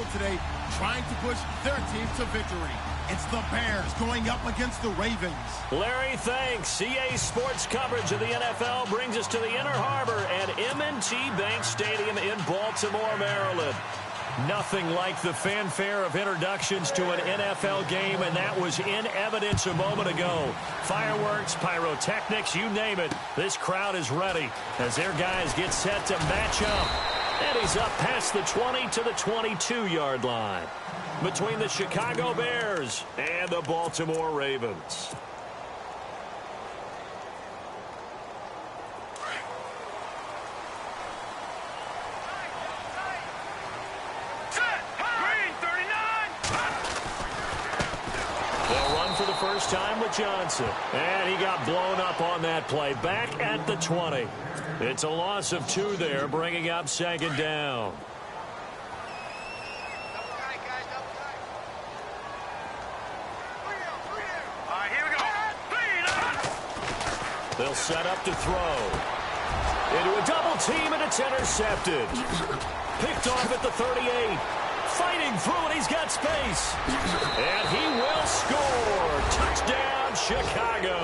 field today trying to push their team to victory. It's the Bears going up against the Ravens. Larry, thanks. EA Sports coverage of the NFL brings us to the Inner Harbor at M&T Bank Stadium in Baltimore, Maryland. Nothing like the fanfare of introductions to an NFL game, and that was in evidence a moment ago. Fireworks, pyrotechnics, you name it. This crowd is ready as their guys get set to match up. And he's up past the 20 to the 22-yard line between the Chicago Bears and the Baltimore Ravens. First time with Johnson. And he got blown up on that play. Back at the 20. It's a loss of 2 there, bringing up second down. All right, here we go. They'll set up to throw. Into a double team, and it's intercepted. Picked off at the 38. Fighting through, and he's got space. And he will score. Touchdown, Chicago.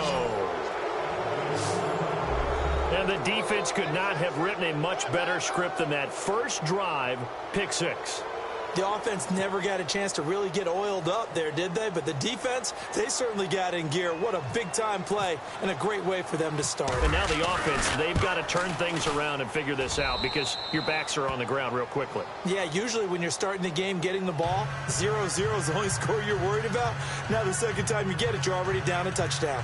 And the defense could not have written a much better script than that first drive, pick 6. The offense never got a chance to really get oiled up there, did they? But the defense, they certainly got in gear. What a big-time play and a great way for them to start. And now the offense, they've got to turn things around and figure this out because your backs are on the ground real quickly. Yeah, usually when you're starting the game, getting the ball, 0-0 is the only score you're worried about. Now the second time you get it, you're already down a touchdown.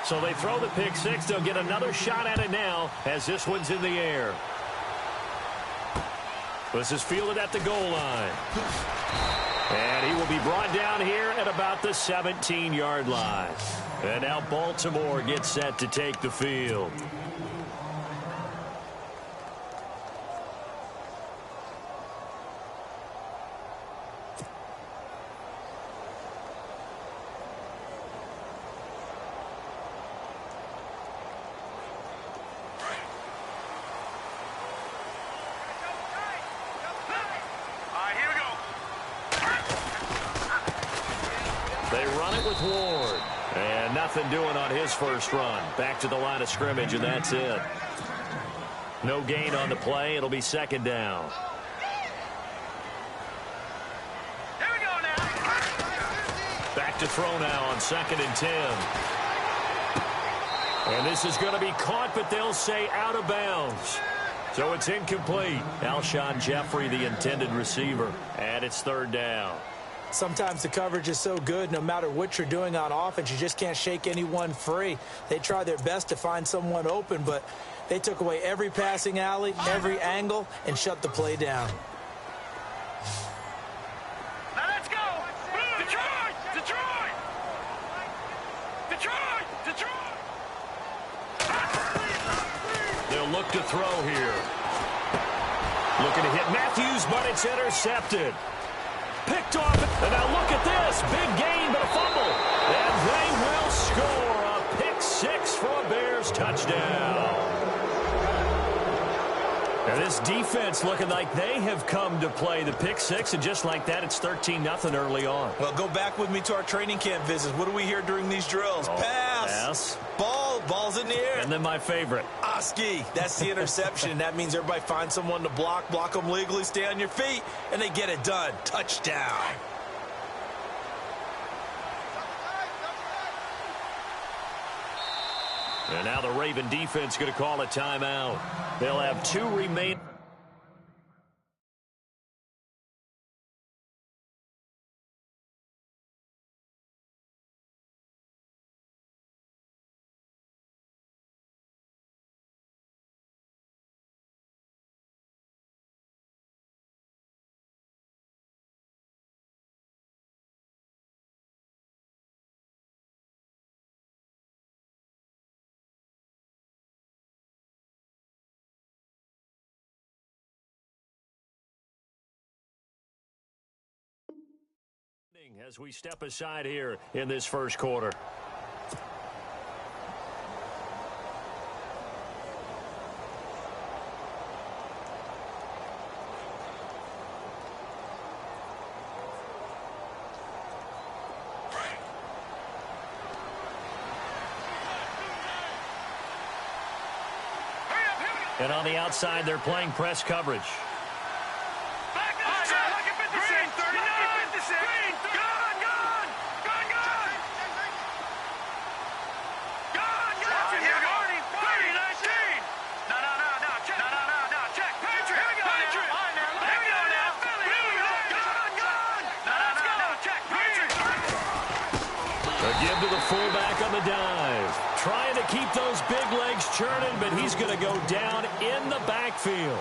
So they throw the pick 6. They'll get another shot at it now as this one's in the air. This is fielded at the goal line. And he will be brought down here at about the 17-yard line. And now Baltimore gets set to take the field. Ward. And nothing doing on his first run. Back to the line of scrimmage, and that's it. No gain on the play. It'll be second down. Here we go now. Back to throw now on 2nd and 10. And this is going to be caught, but they'll say out of bounds. So it's incomplete. Alshon Jeffrey, the intended receiver. And it's 3rd down. Sometimes the coverage is so good, no matter what you're doing on offense, you just can't shake anyone free. They try their best to find someone open, but they took away every passing alley, every angle, and shut the play down. Now let's go. Detroit! Detroit! Detroit! Detroit! They'll look to throw here. Looking to hit Matthews, but it's intercepted. Picked off, and now look at this. Big gain, but a fumble. And they will score a pick 6 for a Bears touchdown. And this defense looking like they have come to play the pick 6, and just like that, it's 13-0 early on. Well, go back with me to our training camp visits. What do we hear during these drills? Pass. Ball's in the air. And then my favorite. Oski. That's the interception. That means everybody finds someone to block them legally, stay on your feet, and they get it done. Touchdown. And now the Raven defense going to call a timeout. They'll have 2 remaining. As we step aside here in this first quarter. And on the outside, they're playing press coverage. Give to the fullback on the dive. Trying to keep those big legs churning, but he's going to go down in the backfield.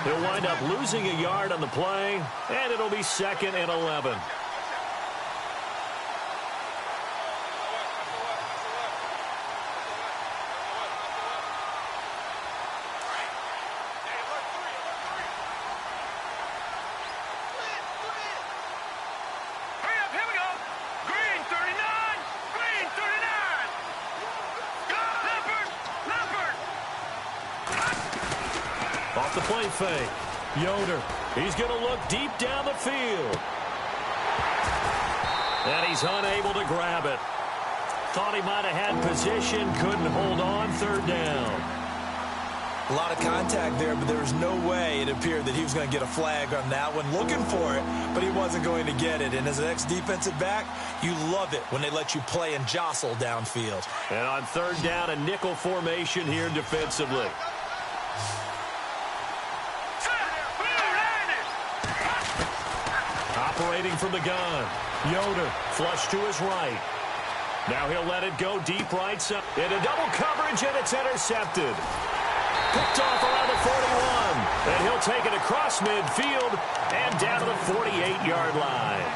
He'll wind up losing a yard on the play, and it'll be 2nd and 11. Off the play fake. Yoder. He's going to look deep down the field. And he's unable to grab it. Thought he might have had position. Couldn't hold on. 3rd down. A lot of contact there, but there was no way it appeared that he was going to get a flag on that one. Looking for it, but he wasn't going to get it. And as an ex-defensive back, you love it when they let you play and jostle downfield. And on 3rd down, a nickel formation here defensively. Operating from the gun. Yoder flush to his right. Now he'll let it go deep right side. Into double coverage, and it's intercepted. Picked off around the 41. And he'll take it across midfield and down to the 48-yard line.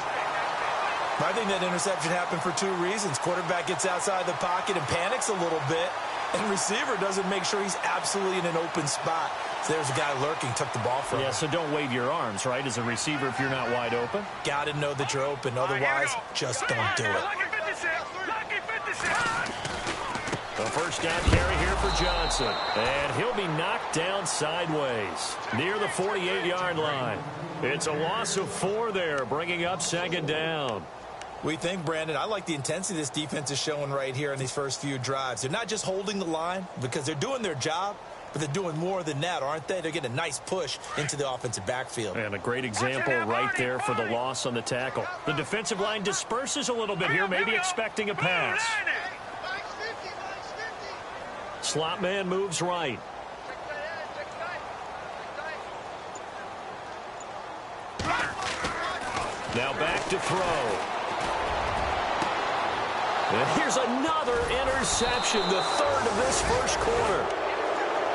I think that interception happened for 2 reasons. Quarterback gets outside the pocket and panics a little bit. And receiver doesn't make sure he's absolutely in an open spot. So there's a guy lurking, took the ball from him. Yeah, so don't wave your arms, right, as a receiver if you're not wide open. Got to know that you're open. Otherwise, just don't do it. A 1st down carry here for Johnson. And he'll be knocked down sideways near the 48-yard line. It's a loss of 4 there, bringing up 2nd down. We think, Brandon, I like the intensity this defense is showing right here in these first few drives. They're not just holding the line because they're doing their job, but they're doing more than that, aren't they? They're getting a nice push into the offensive backfield. And a great example right there for the loss on the tackle. The defensive line disperses a little bit here, maybe expecting a pass. Slot man moves right. Now back to throw. And here's another interception, the 3rd of this first quarter.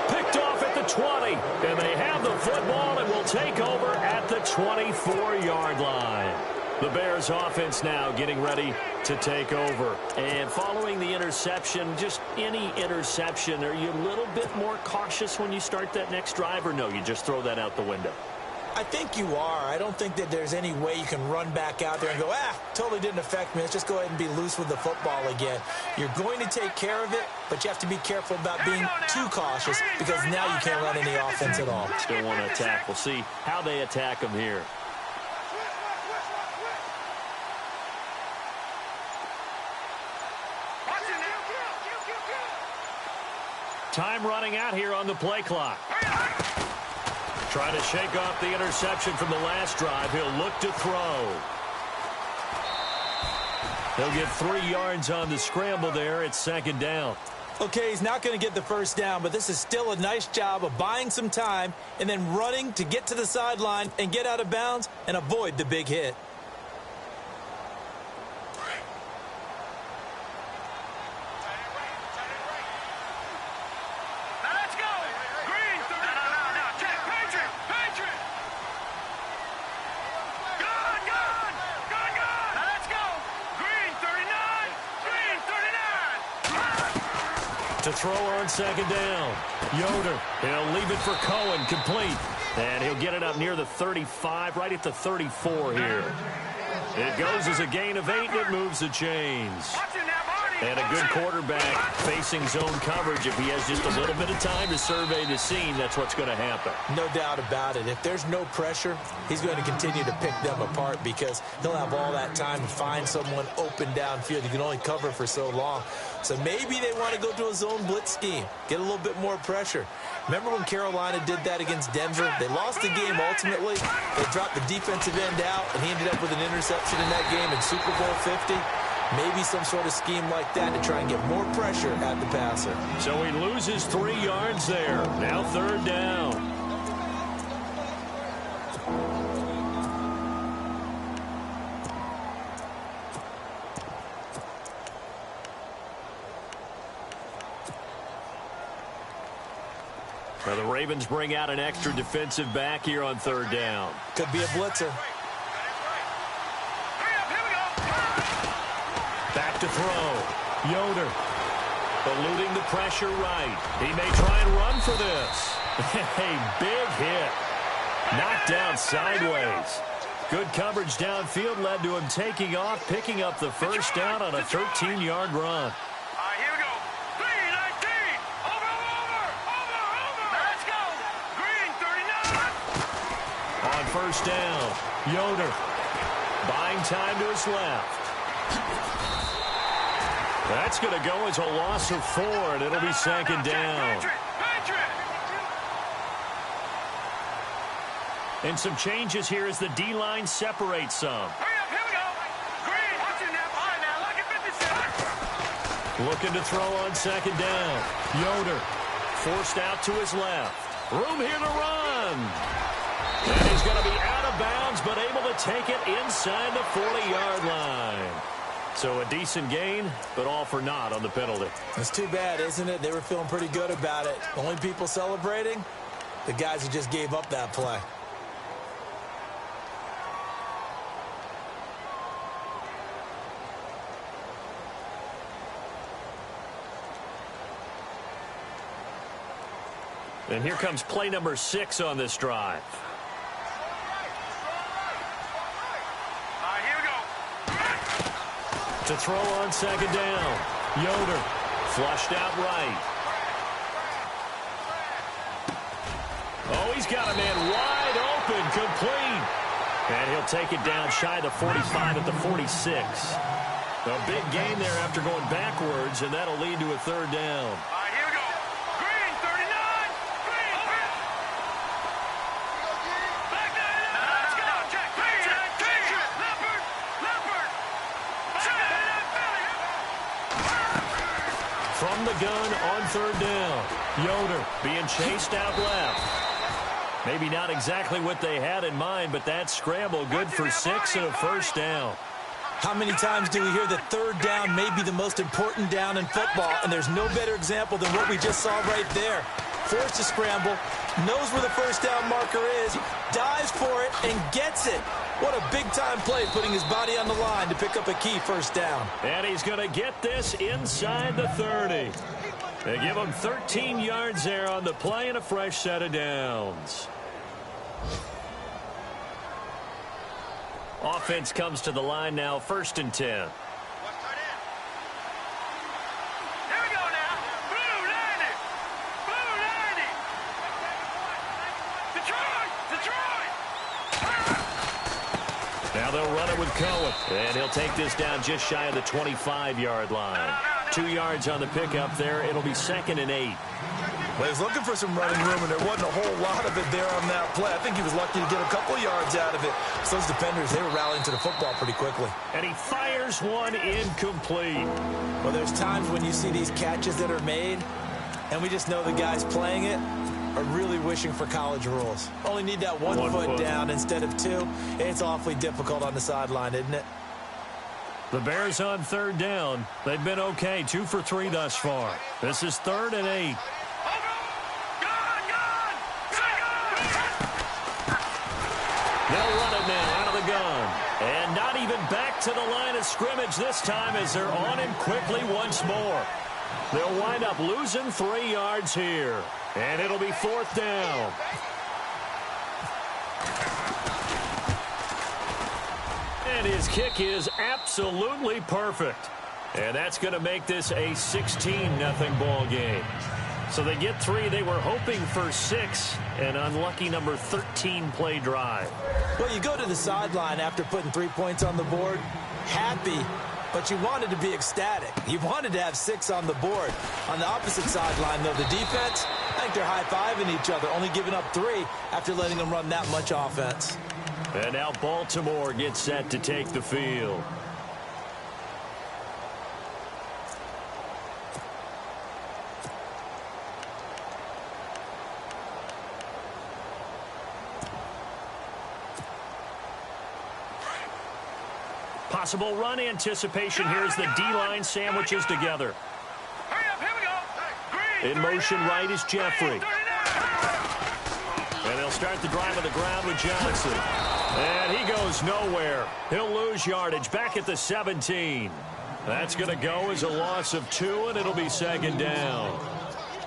Picked off at the 20, and they have the football and will take over at the 24-yard line. The Bears offense now getting ready to take over. And following the interception, just any interception, are you a little bit more cautious when you start that next drive, or no, you just throw that out the window? I think you are. I don't think that there's any way you can run back out there and go, totally didn't affect me. Let's just go ahead and be loose with the football again. You're going to take care of it, but you have to be careful about being too cautious because now you can't run any offense at all. Still want to attack. We'll see how they attack them here. Time running out here on the play clock. Trying to shake off the interception from the last drive. He'll look to throw. He'll get 3 yards on the scramble there. It's 2nd down. Okay, he's not going to get the 1st down, but this is still a nice job of buying some time and then running to get to the sideline and get out of bounds and avoid the big hit. To throw on 2nd down. Yoder, he'll leave it for Cohen, complete. And he'll get it up near the 35, right at the 34 here. It goes as a gain of 8, and it moves the chains. Watch it now, Barney. And a good quarterback facing zone coverage. If he has just a little bit of time to survey the scene, that's what's going to happen. No doubt about it. If there's no pressure, he's going to continue to pick them apart because he'll have all that time to find someone open downfield. You can only cover for so long. So maybe they want to go to a zone blitz scheme, get a little bit more pressure. Remember when Carolina did that against Denver? They lost the game ultimately. They dropped the defensive end out, and he ended up with an interception in that game in Super Bowl 50. Maybe some sort of scheme like that to try and get more pressure at the passer. So he loses 3 yards there. Now 3rd down. Now the Ravens bring out an extra defensive back here on 3rd down. Could be a blitzer. Back to throw. Yoder eluding the pressure right. He may try and run for this. A big hit. Knocked down sideways. Good coverage downfield led to him taking off, picking up the 1st down on a 13-yard run. Here we go. 3-19. Over. Now let's go. Green, 39. On 1st down, Yoder buying time to his left. That's going to go as a loss of 4, and it'll be 2nd down. And some changes here as the D-line separates some. Hurry up, here we go. Green, watch it now. All right, now, look at 57. Looking to throw on 2nd down. Yoder forced out to his left. Room here to run. And he's going to be out of bounds, but able to take it inside the 40-yard line. So a decent gain, but all for naught on the penalty. It's too bad, isn't it? They were feeling pretty good about it. The only people celebrating, the guys who just gave up that play. And here comes play number 6 on this drive. Here we go. To throw on 2nd down. Yoder flushed out right. Oh, he's got a man wide open, complete. And he'll take it down shy of the 45 at the 46. A big gain there after going backwards, and that'll lead to a 3rd down. Here we go. Green, 39. Green, back down. Let's go. Check. Leopard. From the gun on 3rd down. Yoder being chased out left. Maybe not exactly what they had in mind, but that scramble good for 6 and a 1st down. How many times do we hear that 3rd down may be the most important down in football, and there's no better example than what we just saw right there. Forced to scramble, knows where the 1st down marker is, dives for it, and gets it. What a big-time play, putting his body on the line to pick up a key 1st down. And he's going to get this inside the 30. They give him 13 yards there on the play and a fresh set of downs. Offense comes to the line now, 1st and 10. Here we go now. Blue 90. Detroit. Now they'll run it with Cohen. And he'll take this down just shy of the 25-yard line. 2 yards on the pickup there. It'll be 2nd and 8. Well, he was looking for some running room, and there wasn't a whole lot of it there on that play. I think he was lucky to get a couple of yards out of it. So those defenders, they were rallying to the football pretty quickly. And he fires one incomplete. Well, there's times when you see these catches that are made, and we just know the guys playing it are really wishing for college rules. Only need that one foot down instead of 2. It's awfully difficult on the sideline, isn't it? The Bears on 3rd down. They've been okay, 2 for 3 thus far. This is 3rd and 8. They'll run it now out of the gun. And not even back to the line of scrimmage this time as they're on him quickly once more. They'll wind up losing 3 yards here. And it'll be 4th down. And his kick is absolutely perfect. And that's going to make this a 16-0 ball game. So they get 3. They were hoping for 6. An unlucky number 13 play drive. Well, you go to the sideline after putting 3 points on the board, happy, but you wanted to be ecstatic. You wanted to have 6 on the board. On the opposite sideline, though, the defense, I think they're high-fiving each other, only giving up 3 after letting them run that much offense. And now Baltimore gets set to take the field. Possible run anticipation. Here's the D-line sandwiches together. Hurry up, here we go. Green, In motion right is Jeffrey. And they'll start the drive on the ground with Johnson. And he goes nowhere. He'll lose yardage back at the 17. That's going to go as a loss of 2, and it'll be 2nd down.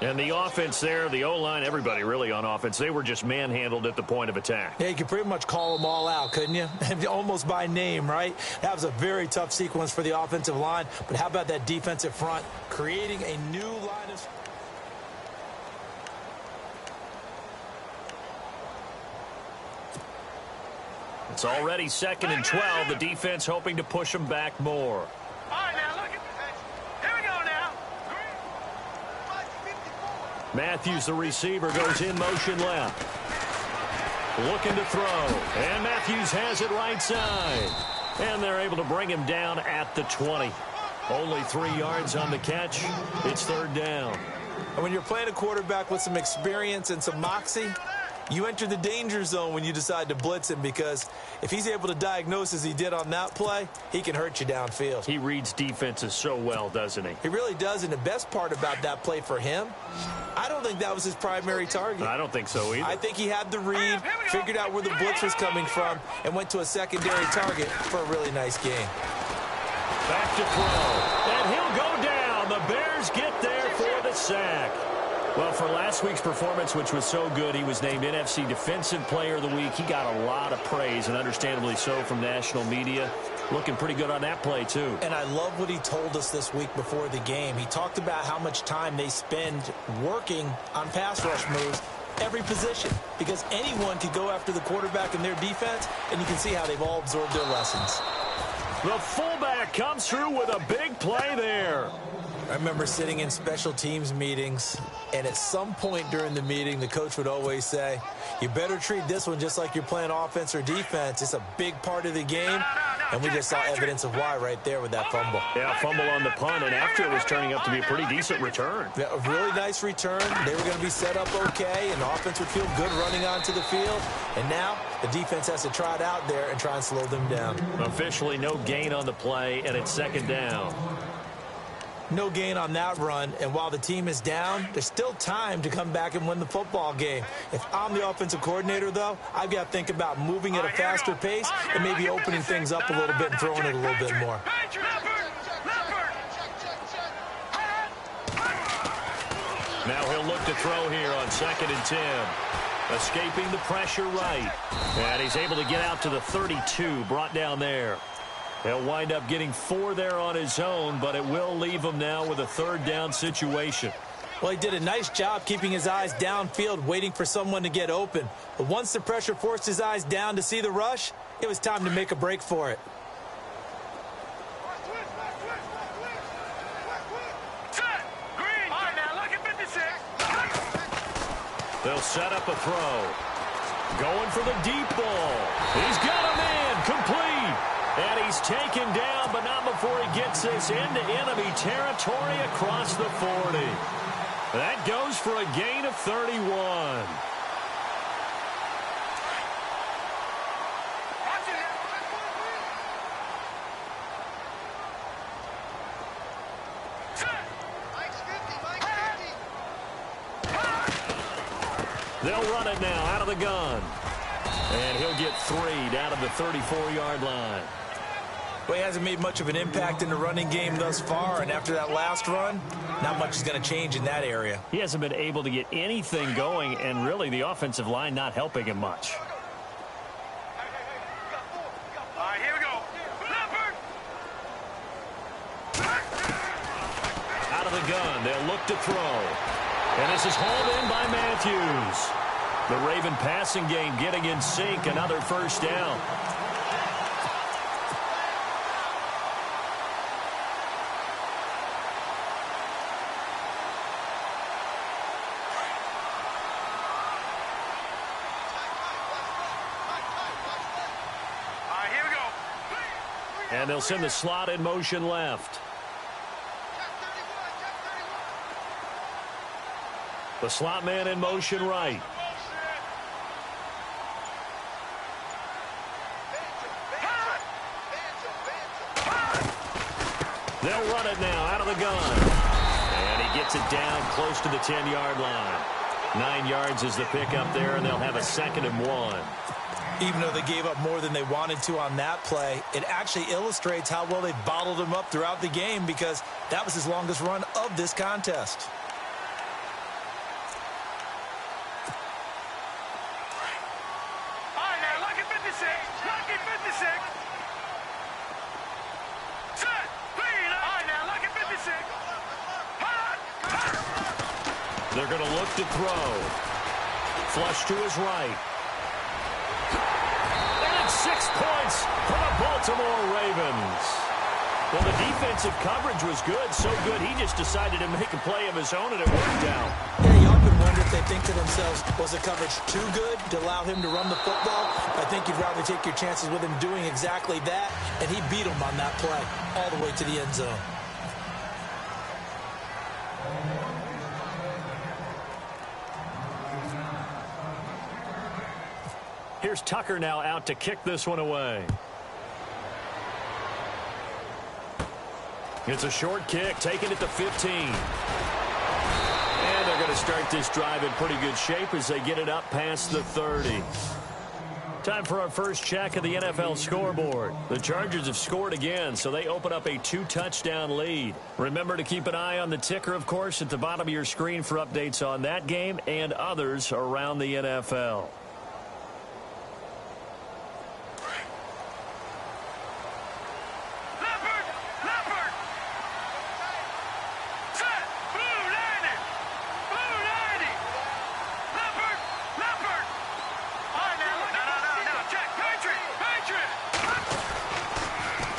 And the offense there, the O-line, everybody really on offense, they were just manhandled at the point of attack. Yeah, you could pretty much call them all out, couldn't you? Almost by name, right? That was a very tough sequence for the offensive line. But how about that defensive front creating a new line of... It's already 2nd and 12. The defense hoping to push them back more. All right, now, look at this. Here we go now. Matthews, the receiver, goes in motion left. Looking to throw. And Matthews has it right side. And they're able to bring him down at the 20. Only 3 yards on the catch. It's 3rd down. And when you're playing a quarterback with some experience and some moxie, you enter the danger zone when you decide to blitz him, because if he's able to diagnose as he did on that play, he can hurt you downfield. He reads defenses so well, doesn't he? He really does, and the best part about that play for him, I don't think that was his primary target. I don't think so either. I think he had the read, figured out where the blitz was coming from, and went to a secondary target for a really nice game. Back to throw. And he'll go down. The Bears get there for the sack. Well, for last week's performance, which was so good, he was named NFC Defensive Player of the Week. He got a lot of praise, and understandably so, from national media. Looking pretty good on that play, too. And I love what he told us this week before the game. He talked about how much time they spend working on pass rush moves, every position, because anyone could go after the quarterback in their defense, and you can see how they've all absorbed their lessons. The fullback comes through with a big play there. I remember sitting in special teams meetings, and at some point during the meeting, the coach would always say, you better treat this one just like you're playing offense or defense. It's a big part of the game, and we just saw evidence of why right there with that fumble. Yeah, fumble on the punt, and after it was turning up to be a pretty decent return. Yeah, a really nice return. They were going to be set up okay, and the offense would feel good running onto the field. And now the defense has to try it out there and try and slow them down. Officially no gain on the play, and it's 2nd down. No gain on that run, and while the team is down, there's still time to come back and win the football game. If I'm the offensive coordinator, though, I've got to think about moving at a faster pace and maybe opening things up a little bit and throwing it a little bit more. Now he'll look to throw here on 2nd and 10. Escaping the pressure right. And he's able to get out to the 32, brought down there. He'll wind up getting 4 there on his own, but it will leave him now with a 3rd down situation. Well, he did a nice job keeping his eyes downfield, waiting for someone to get open. But once the pressure forced his eyes down to see the rush, it was time to make a break for it. They'll set up a throw. Going for the deep ball. He's got him in. Complete. And he's taken down, but not before he gets this into enemy territory across the 40. That goes for a gain of 31. They'll run it now out of the gun. And he'll get 3 down at the 34-yard line. Well, he hasn't made much of an impact in the running game thus far, and after that last run, not much is going to change in that area. He hasn't been able to get anything going, and really the offensive line not helping him much. All right, here we go. Out of the gun, they'll look to throw. And this is hauled in by Matthews. The Raven passing game getting in sync, another first down. And they'll send the slot in motion left. The slot man in motion right. They'll run it now out of the gun. And he gets it down close to the 10-yard line. 9 yards is the pickup there, and they'll have a 2nd and 1. Even though they gave up more than they wanted to on that play, it actually illustrates how well they bottled him up throughout the game, because that was his longest run of this contest. All right, now, lucky 56. Lucky 56. Set. Clean. All right, now, lucky 56. They're going to look to throw. Flush to his right. 6 points for the Baltimore Ravens. Well, the defensive coverage was good, so good he just decided to make a play of his own, and it worked out. Yeah, you often wonder if they think to themselves, was the coverage too good to allow him to run the football? I think you'd rather take your chances with him doing exactly that, and he beat him on that play all the way to the end zone. Here's Tucker now out to kick this one away. It's a short kick, taken at the 15. And they're going to start this drive in pretty good shape as they get it up past the 30. Time for our first check of the NFL scoreboard. The Chargers have scored again, so they open up a 2-touchdown lead. Remember to keep an eye on the ticker, of course, at the bottom of your screen for updates on that game and others around the NFL.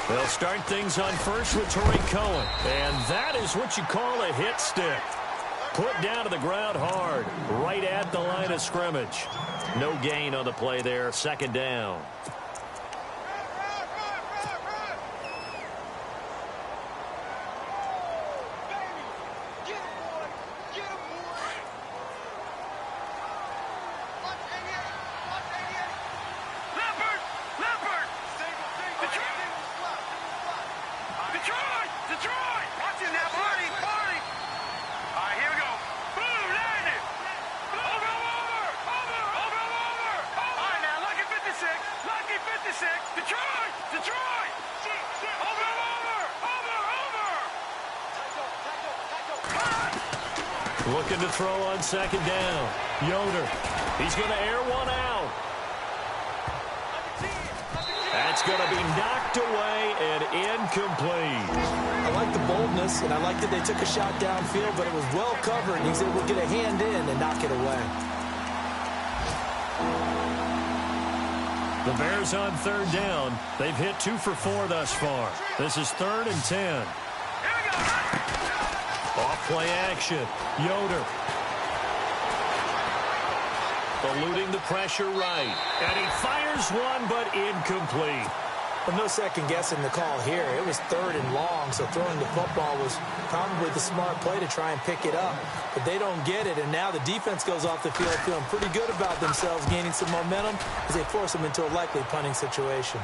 They'll start things on first with Tariq Cohen. And that is what you call a hit stick. Put down to the ground hard, right at the line of scrimmage. No gain on the play there, 2nd down. Looking to throw on 2nd down. Yoder. He's going to air one out. That's going to be knocked away and incomplete. I like the boldness, and I like that they took a shot downfield, but it was well covered, and he's able to get a hand in and knock it away. The Bears on 3rd down. They've hit 2 for 4 thus far. This is 3rd and 10. Off play action. Yoder. Eluding the pressure right. And he fires one, but incomplete. Well, no second guessing the call here. It was 3rd and long, so throwing the football was probably the smart play to try and pick it up. But they don't get it, and now the defense goes off the field feeling pretty good about themselves, gaining some momentum as they force them into a likely punting situation.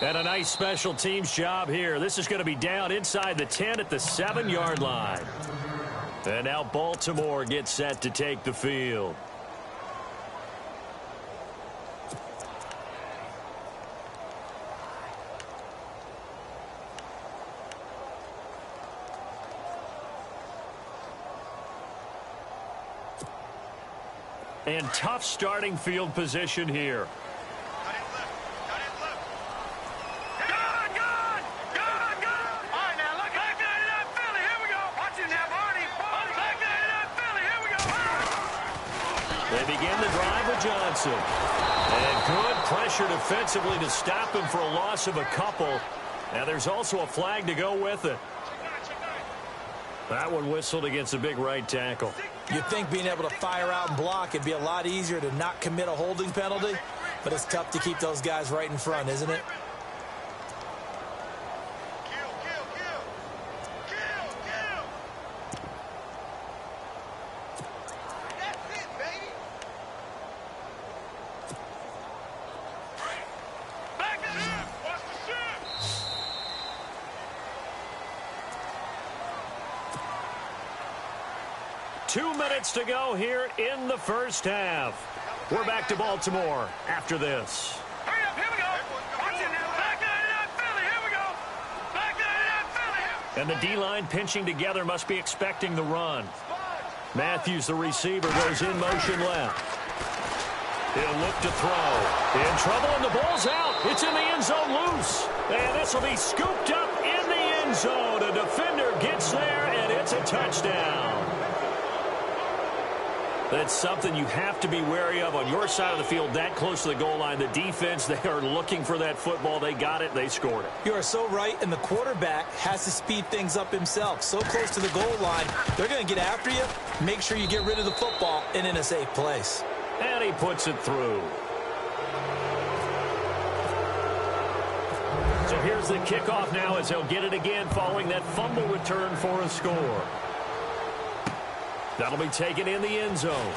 And a nice special teams job here. This is going to be down inside the 10 at the 7-yard line. And now Baltimore gets set to take the field. And tough starting field position here. defensive. And good pressure defensively to stop him for a loss of a couple. Now there's also a flag to go with it. That one whistled against a big right tackle. You'd think being able to fire out and block it'd be a lot easier to not commit a holding penalty, but it's tough to keep those guys right in front, isn't it? To go here in the first half. We're back to Baltimore after this. Hurry up, here we go. Watch it now. Back 99 Philly, here we go. Back 99 Philly. And the D-line pinching together must be expecting the run. Matthews, the receiver, goes in motion left. He'll look to throw. In trouble, and the ball's out. It's in the end zone loose. And this will be scooped up in the end zone. A defender gets there, and it's a touchdown. That's something you have to be wary of on your side of the field, that close to the goal line. The defense, they are looking for that football. They got it. They scored it. You are so right, and the quarterback has to speed things up himself. So close to the goal line, they're going to get after you. Make sure you get rid of the football and in a safe place. And he puts it through. So here's the kickoff now as he'll get it again following that fumble return for a score. That'll be taken in the end zone.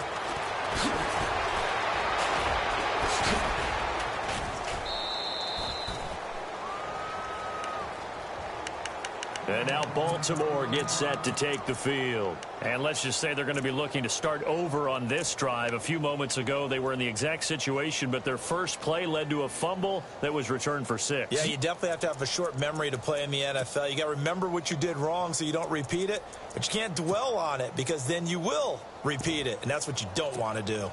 And now Baltimore gets set to take the field. And let's just say they're going to be looking to start over on this drive. A few moments ago, they were in the exact situation, but their first play led to a fumble that was returned for 6. Yeah, you definitely have to have a short memory to play in the NFL. You got to remember what you did wrong so you don't repeat it, but you can't dwell on it because then you will repeat it, and that's what you don't want to do.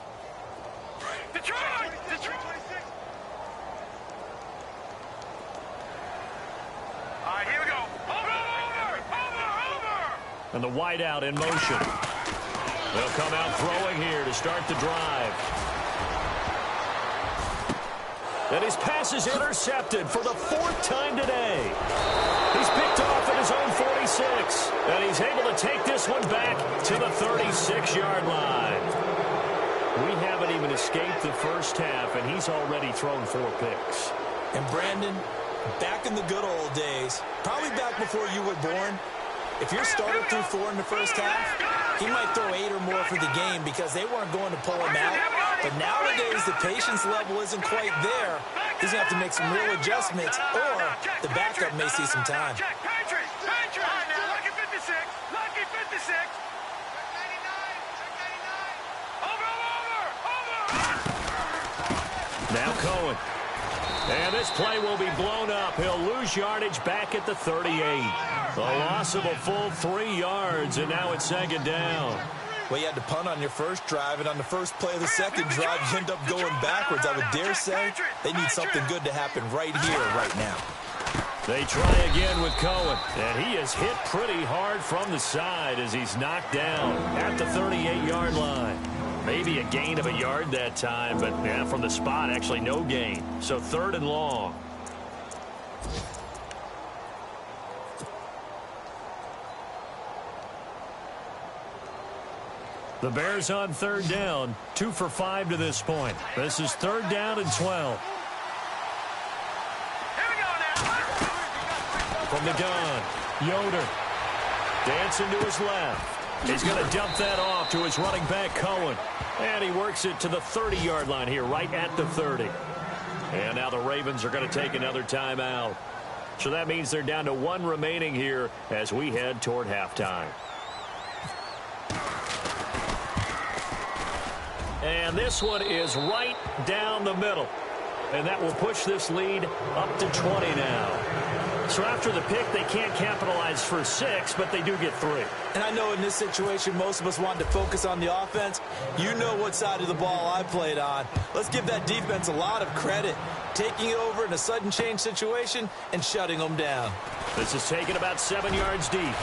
Detroit! Detroit! All right, here we go. And the wideout in motion. They'll come out throwing here to start the drive. And his pass is intercepted for the 4th time today. He's picked off at his own 46. And he's able to take this one back to the 36-yard line. We haven't even escaped the first half, and he's already thrown 4 picks. And Brandon, back in the good old days, probably back before you were born, if your starter threw 4 in the first half, he might throw 8 or more for the game because they weren't going to pull him out. But nowadays, the patience level isn't quite there. He's going to have to make some real adjustments, or the backup may see some time. Lucky 56. Lucky 56. Over. Now Cohen. And this play will be blown up. He'll lose yardage back at the 38. A loss of a full 3 yards, and now it's 2nd down. Well, you had to punt on your first drive, and on the first play of the second drive, you end up going backwards. I would dare say they need something good to happen right here, right now. They try again with Cohen, and he is hit pretty hard from the side as he's knocked down at the 38-yard line. Maybe a gain of a yard that time, but yeah, from the spot, actually no gain. So 3rd and long. The Bears on 3rd down, 2 for 5 to this point. This is 3rd down and 12. From the gun, Yoder. Dancing to his left. He's going to dump that off to his running back, Cohen. And he works it to the 30-yard line here, right at the 30. And now the Ravens are going to take another timeout. So that means they're down to 1 remaining here as we head toward halftime. And this one is right down the middle. And that will push this lead up to 20 now. So after the pick, they can't capitalize for 6, but they do get 3. And I know in this situation, most of us wanted to focus on the offense. You know what side of the ball I played on. Let's give that defense a lot of credit. Taking it over in a sudden change situation and shutting them down. This is taken about 7 yards deep.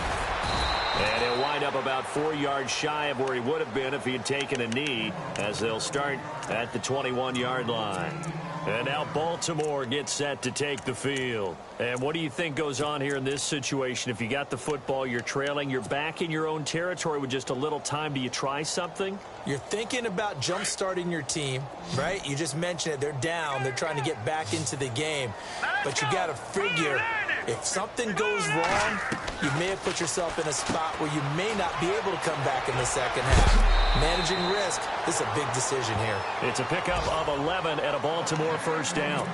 And he'll wind up about 4 yards shy of where he would have been if he had taken a knee, as they'll start at the 21-yard line. And now Baltimore gets set to take the field. And what do you think goes on here in this situation? If you got the football, you're trailing, you're back in your own territory with just a little time. Do you try something? You're thinking about jump-starting your team, right? You just mentioned it. They're down. They're trying to get back into the game. But you got to figure, if something goes wrong, you may have put yourself in a spot where you may not be able to come back in the second half. Managing risk, this is a big decision here. It's a pickup of 11 and a Baltimore first down.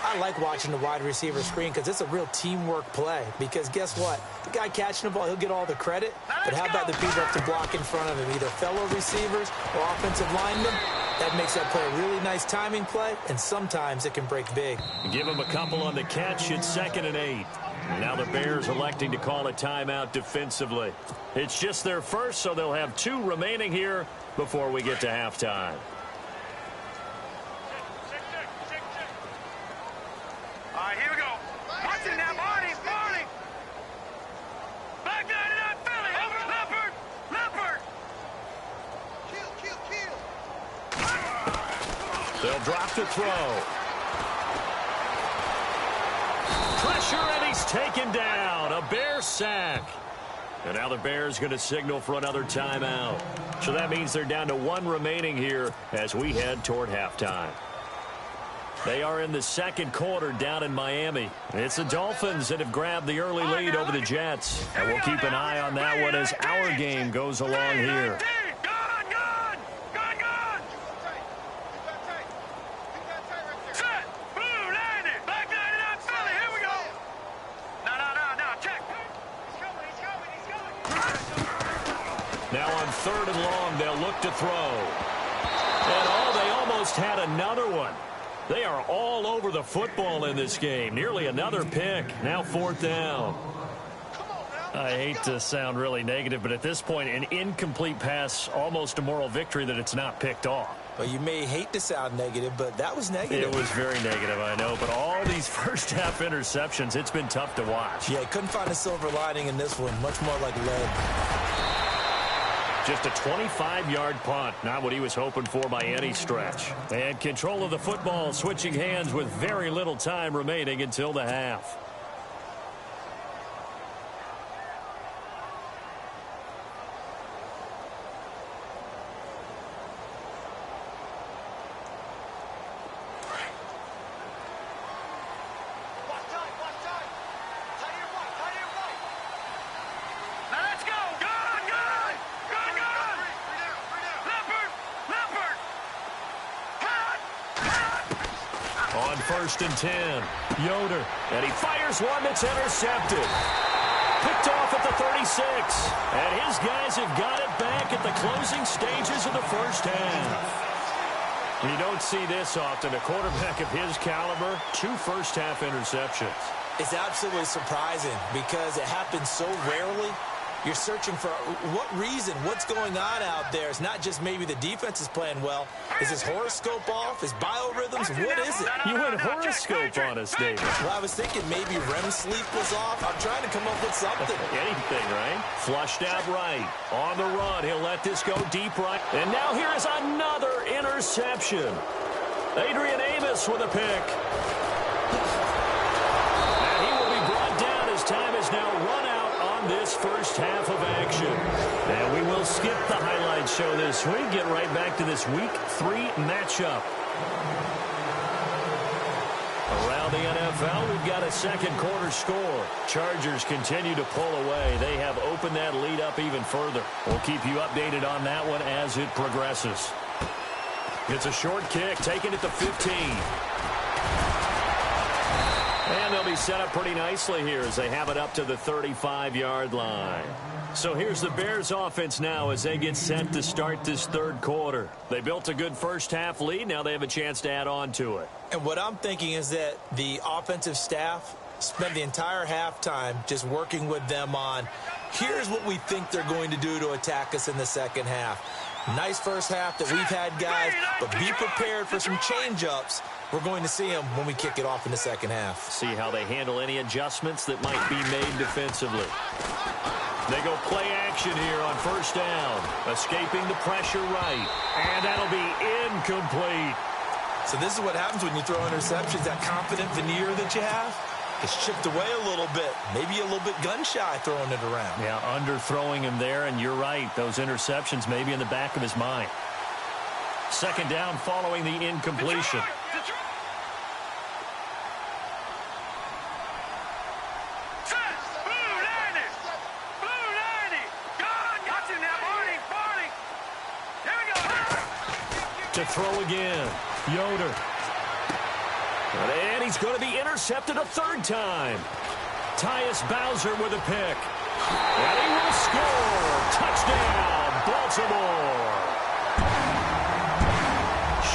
I like watching the wide receiver screen because it's a real teamwork play. Because guess what? The guy catching the ball, he'll get all the credit. But how about the people up to block in front of him, either fellow receivers or offensive linemen? That makes that play a really nice timing play, and sometimes it can break big. Give him a couple on the catch. It's 2nd and 8. Now the Bears electing to call a timeout defensively. It's just their first, so they'll have 2 remaining here before we get to halftime. All right, here we go. Watch it now, Barney. Back down to that Philly. Leopard. Kill. They'll drop to throw. Pressure, and he's taken down. A Bear sack. And now the Bears going to signal for another timeout. So that means they're down to 1 remaining here as we head toward halftime. They are in the second quarter down in Miami. It's the Dolphins that have grabbed the early lead over the Jets. And we'll keep an eye on that one as our game goes along here. Set. Boom, landed. Back down to that Philly. Here we go. No, check. He's coming. Now on 3rd and long, they'll look to throw. And they almost had another one. They are all over the football in this game. Nearly another pick. Now 4th down. I hate to sound really negative, but at this point, an incomplete pass, almost a moral victory that it's not picked off. Well, you may hate to sound negative, but that was negative. It was very negative, I know. But all these first-half interceptions, it's been tough to watch. Yeah, couldn't find a silver lining in this one. Much more like lead. Just a 25-yard punt, not what he was hoping for by any stretch. And control of the football switching hands with very little time remaining until the half. On 1st and 10, Yoder, and he fires one that's intercepted. Picked off at the 36, and his guys have got it back at the closing stages of the first half. You don't see this often. A quarterback of his caliber, 2 first-half interceptions. It's absolutely surprising because it happens so rarely. You're searching for what reason, what's going on out there. It's not just maybe the defense is playing well. Is his horoscope off? His biorhythms? What is it? You went horoscope on us, David. Well, I was thinking maybe REM sleep was off. I'm trying to come up with something. Anything, right? Flushed out right. On the run, he'll let this go deep right. And now here is another interception. Adrian Amos with a pick. And he will be brought down as time is now run out on this first half of action. And we will skip the highlight show this week. Get right back to this Week 3 matchup. Around the NFL, we've got a second quarter score. Chargers continue to pull away. They have opened that lead up even further. We'll keep you updated on that one as it progresses. It's a short kick, taken at the 15. And they'll be set up pretty nicely here as they have it up to the 35-yard line. So here's the Bears offense now as they get set to start this third quarter. They built a good first-half lead. Now they have a chance to add on to it. And what I'm thinking is that the offensive staff spent the entire halftime just working with them on, here's what we think they're going to do to attack us in the second half. Nice first half that we've had, guys, but be prepared for some change-ups. We're going to see them when we kick it off in the second half. See how they handle any adjustments that might be made defensively. They go play action here on first down. Escaping the pressure right. And that'll be incomplete. So this is what happens when you throw interceptions. That confident veneer that you have is chipped away a little bit. Maybe a little bit gun-shy throwing it around. Yeah, underthrowing him there, and you're right. Those interceptions maybe in the back of his mind. Second down following the incompletion. To throw again. Yoder. And he's going to be intercepted a third time. Tyus Bowser with a pick. And he will score. Touchdown, Baltimore.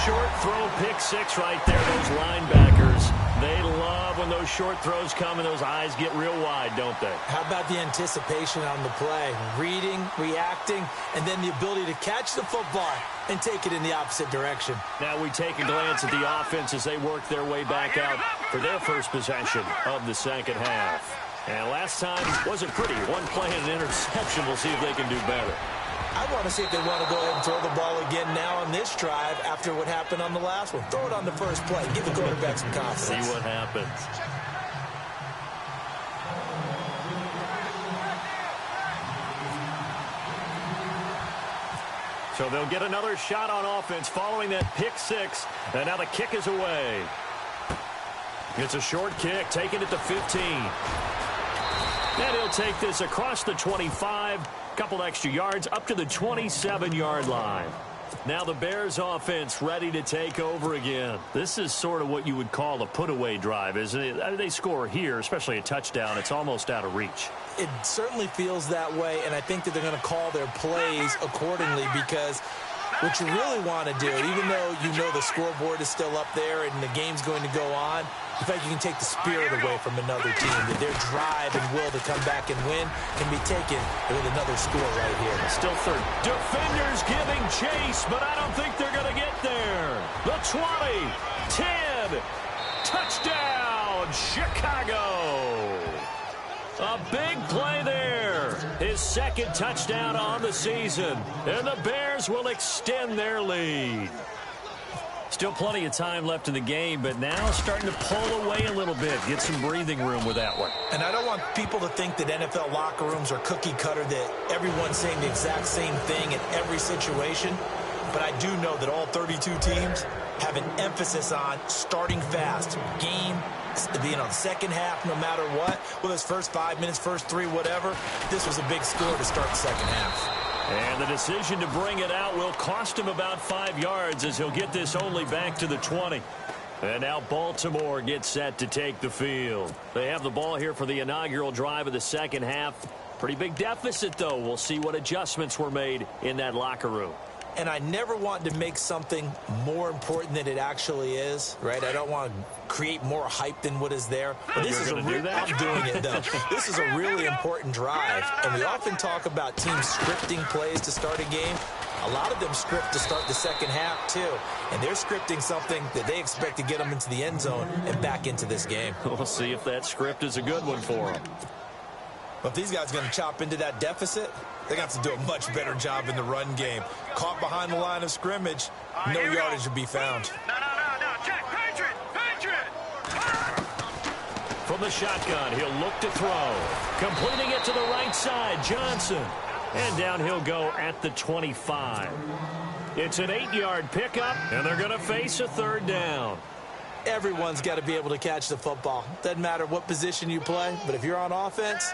Short throw, pick six right there. Those linebackers, they love when those short throws come and those eyes get real wide, don't they? How about the anticipation on the play? Reading, reacting, and then the ability to catch the football and take it in the opposite direction. Now we take a glance at the offense as they work their way back out for their first possession of the second half. And last time wasn't pretty. One play and an interception. We'll see if they can do better. I want to see if they want to go ahead and throw the ball again now on this drive after what happened on the last one. Throw it on the first play. Give the quarterback some confidence. See what happens. So they'll get another shot on offense following that pick six. And now the kick is away. It's a short kick, taking it to 15. And he'll take this across the 25. Couple extra yards up to the 27-yard line. Now the Bears offense ready to take over again. This is sort of what you would call a put-away drive, isn't it? They score here, especially a touchdown. It's almost out of reach. It certainly feels that way, and I think that they're going to call their plays accordingly because what you really want to do, even though you know the scoreboard is still up there and the game's going to go on, in fact, you can take the spirit away from another team. That their drive and will to come back and win can be taken with another score right here. Still third. Defenders giving chase, but I don't think they're going to get there. The 20, 10, touchdown, Chicago. A big play there. His second touchdown on the season. And the Bears will extend their lead. Still plenty of time left in the game, but now starting to pull away a little bit. Get some breathing room with that one. And I don't want people to think that NFL locker rooms are cookie cutter, that everyone's saying the exact same thing in every situation. But I do know that all 32 teams have an emphasis on starting fast. Game, being on the second half, no matter what. Whether it's first 5 minutes, first 3, whatever. This was a big score to start the second half. And the decision to bring it out will cost him about 5 yards as he'll get this only back to the 20. And now Baltimore gets set to take the field. They have the ball here for the inaugural drive of the second half. Pretty big deficit, though. We'll see what adjustments were made in that locker room. And I never want to make something more important than it actually is, right? I don't want to create more hype than what is there. But this is I'm doing it, though. This is a really important drive. And we often talk about teams scripting plays to start a game. A lot of them script to start the second half, too. And they're scripting something that they expect to get them into the end zone and back into this game. We'll see if that script is a good one for them. But if these guys are going to chop into that deficit, they're going to have to do a much better job in the run game. Caught behind the line of scrimmage, no yardage would be found. No. Check. Patriot. From the shotgun, he'll look to throw. Completing it to the right side, Johnson. And down he'll go at the 25. It's an 8-yard pickup, and they're going to face a third down. Everyone's got to be able to catch the football. Doesn't matter what position you play, but if you're on offense,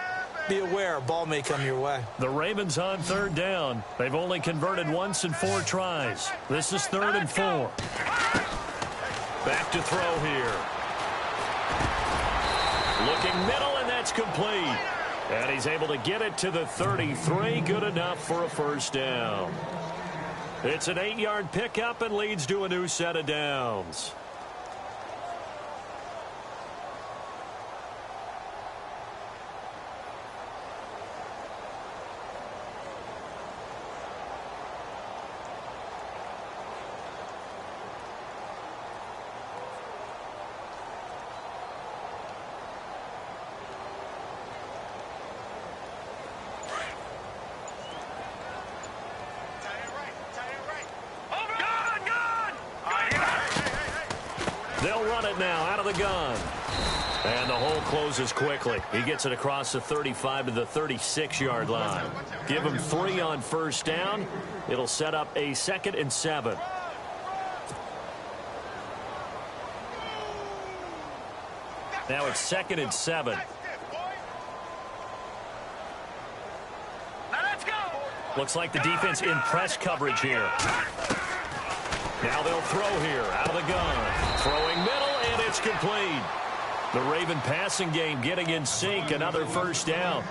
be aware a ball may come your way. The Ravens on third down. They've only converted once in 4 tries. This is 3rd and 4. Back to throw here. Looking middle, and that's complete. And he's able to get it to the 33. Good enough for a first down. It's an 8-yard pickup and leads to a new set of downs. run it now out of the gun. And the hole closes quickly. He gets it across the 35 to the 36-yard line. Give him 3 on first down. It'll set up a 2nd and 7. Now it's 2nd and 7. Looks like the defense in press coverage here. Now they'll throw here out of the gun. Throwing middle, and it's complete. The Raven passing game getting in sync. Another first down.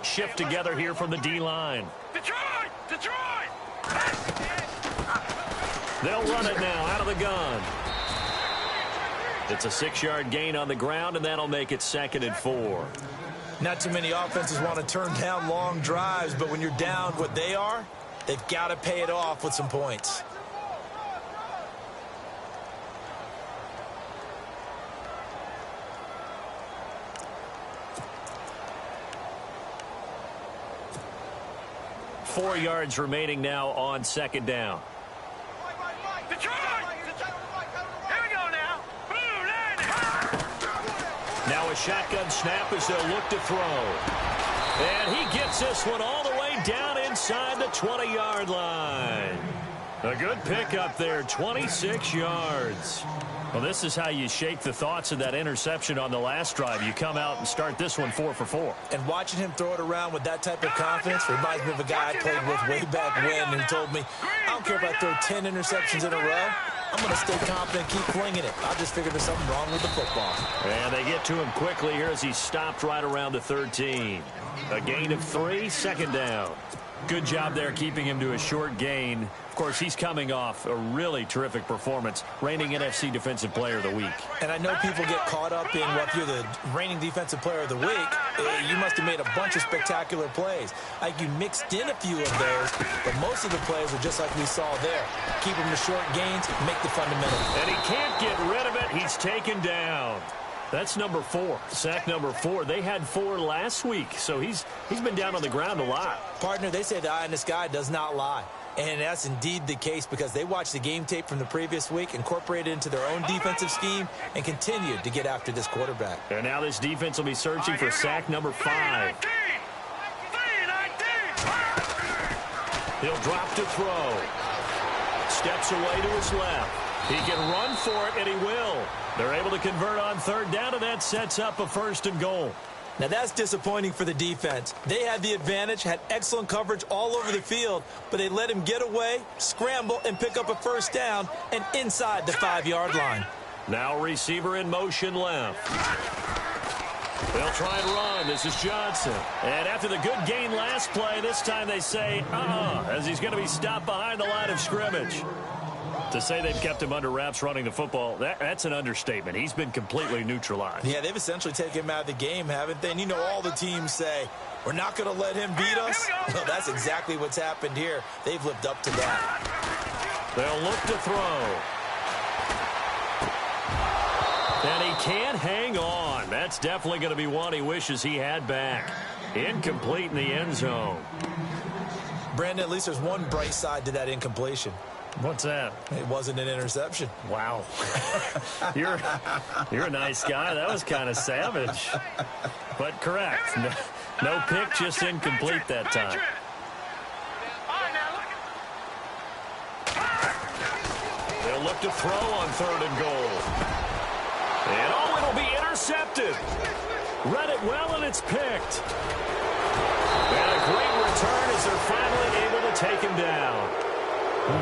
Shift together here from the D-line. Detroit! They'll run it now out of the gun. It's a 6-yard gain on the ground, and that'll make it 2nd and 4. Not too many offenses want to turn down long drives, but when you're down what they are, they've got to pay it off with some points. Four yards remaining now on 2nd down. Detroit! Here we go now. Blue line. Now a shotgun snap as they'll look to throw. And he gets this one all the way down inside the 20-yard line. A good pickup there, 26 yards. Well, this is how you shake the thoughts of that interception on the last drive. You come out and start this one 4 for 4. And watching him throw it around with that type of confidence reminds me of a guy I played with way back when who told me, I don't care if I throw 10 interceptions in a row. I'm going to stay confident, keep flinging it. I just figured there's something wrong with the football. And they get to him quickly here as he stopped right around the 13. A gain of 3, 2nd down. Good job there keeping him to a short gain. Of course, he's coming off a really terrific performance, reigning NFC Defensive Player of the Week. And I know people get caught up in, well, if you're the reigning Defensive Player of the Week, you must have made a bunch of spectacular plays. Like you mixed in a few of those, but most of the plays are just like we saw there. Keep them to short gains, make the fundamentals. And he can't get rid of it. He's taken down. That's number 4, sack number 4. They had 4 last week, so he's been down on the ground a lot. Partner, they say the eye in the sky does not lie. And that's indeed the case because they watched the game tape from the previous week, incorporated it into their own defensive scheme, and continued to get after this quarterback. And now this defense will be searching for sack number 5. He'll drop to throw. Steps away to his left. He can run for it, and he will. They're able to convert on 3rd down, and that sets up a 1st and goal. Now, that's disappointing for the defense. They had the advantage, had excellent coverage all over the field, but they let him get away, scramble, and pick up a 1st down and inside the 5-yard line. Now receiver in motion left. They'll try and run. This is Johnson. And after the good gain last play, this time they say, as he's going to be stopped behind the line of scrimmage. To say they've kept him under wraps running the football, that's an understatement. He's been completely neutralized. Yeah, they've essentially taken him out of the game, haven't they? And you know all the teams say, we're not going to let him beat us. Well, that's exactly what's happened here. They've lived up to that. They'll look to throw. And he can't hang on. That's definitely going to be one he wishes he had back. Incomplete in the end zone. Brandon, at least there's one bright side to that incompletion. What's that? It wasn't an interception. Wow. You're a nice guy. That was kind of savage. But correct. No pick, just incomplete that time. They'll look to throw on 3rd and goal. And it'll be intercepted. Read it well, and it's picked. And a great return as they're finally able to take him down.